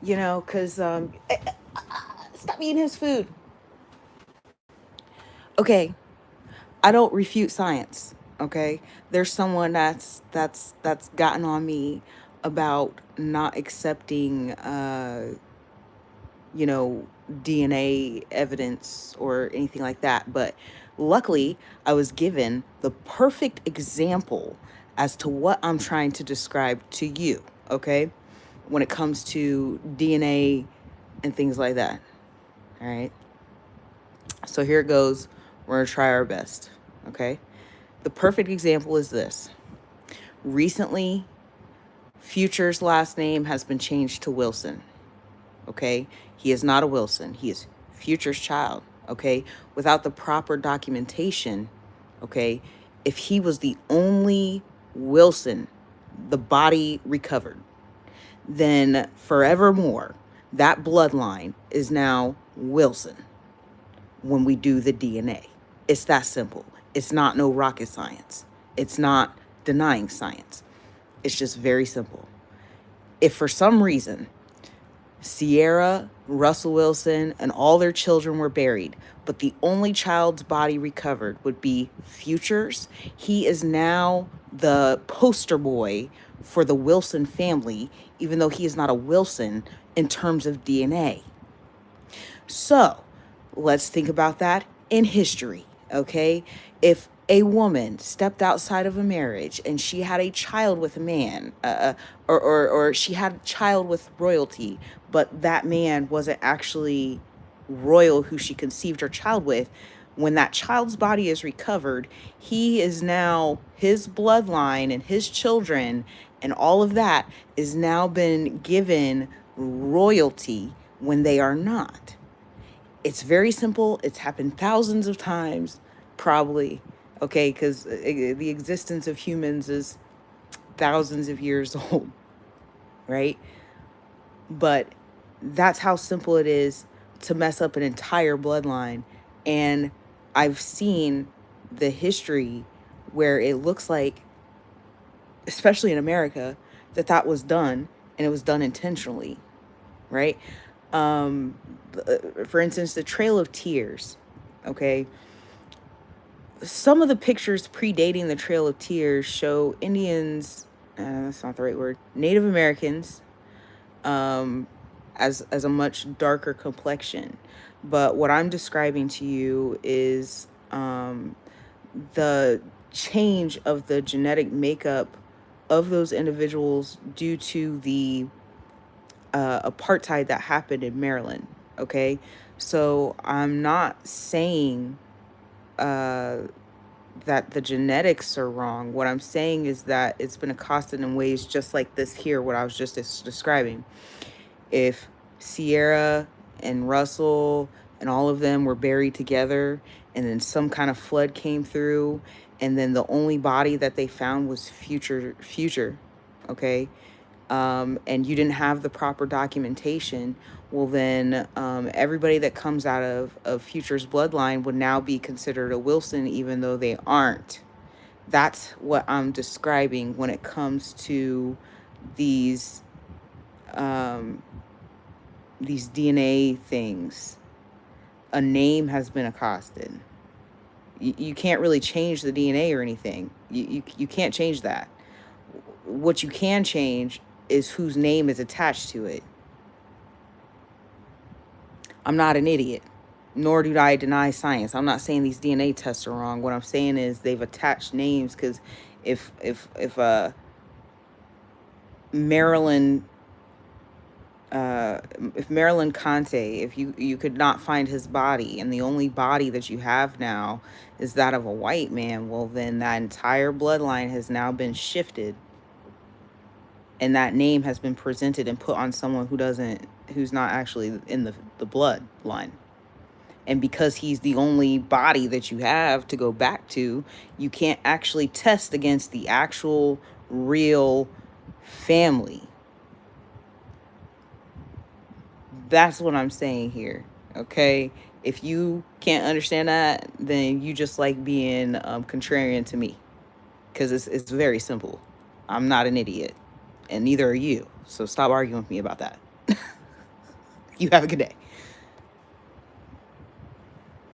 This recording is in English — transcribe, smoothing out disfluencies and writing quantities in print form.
because stop eating his food. Okay, I don't refute science. Okay, there's someone that's gotten on me about not accepting, you know, DNA evidence or anything like that. But luckily, I was given the perfect example as to what I'm trying to describe to you. Okay, when it comes to DNA and things like that. All right. So here it goes. We're going to try our best. Okay. The perfect example is this. Recently, Future's last name has been changed to Wilson. Okay. He is not a Wilson. He is Future's child. Okay. Without the proper documentation. Okay. If he was the only Wilson, the body recovered, then forevermore, that bloodline is now Wilson when we do the DNA. It's that simple. It's not no rocket science. It's not denying science. It's just very simple. If for some reason Sierra, Russell Wilson, and all their children were buried, but the only child's body recovered would be Future's, he is now the poster boy for the Wilson family, even though he is not a Wilson in terms of DNA. So let's think about that in history, okay? If a woman stepped outside of a marriage and she had a child with a man, or she had a child with royalty, but that man wasn't actually royal who she conceived her child with, when that child's body is recovered, he is now, his bloodline and his children and all of that is now been given royalty when they are not. It's very simple. It's happened thousands of times, probably. Okay, because the existence of humans is thousands of years old, right? But that's how simple it is to mess up an entire bloodline. And I've seen the history where it looks like, especially in America, that was done, and it was done intentionally, right? Um, for instance, the Trail of Tears, okay? Some of the pictures predating the Trail of Tears show Indians, that's not the right word, Native Americans, um, as a much darker complexion. But what I'm describing to you is the change of the genetic makeup of those individuals due to the apartheid that happened in Maryland. Okay, so I'm not saying uh, that the genetics are wrong. What I'm saying is that it's been accosted in ways just like this here, what I was just describing. If Sierra and Russell and all of them were buried together, and then some kind of flood came through, and then the only body that they found was Future, okay, and you didn't have the proper documentation, well then everybody that comes out of Future's bloodline would now be considered a Wilson, even though they aren't. That's what I'm describing when it comes to these um, these DNA things. A name has been accosted. You can't really change the DNA or anything. You can't change that. What you can change is whose name is attached to it. I'm not an idiot, nor do I deny science. I'm not saying these DNA tests are wrong. What I'm saying is they've attached names because if Maryland if Marilyn Conte, if you could not find his body, and the only body that you have now is that of a white man, well then that entire bloodline has now been shifted, and that name has been presented and put on someone who's not actually in the bloodline. And because he's the only body that you have to go back to, you can't actually test against the actual real family. That's what I'm saying here. Okay. If you can't understand that, then you just like being contrarian to me, because it's very simple. I'm not an idiot, and neither are you. So stop arguing with me about that. You have a good day.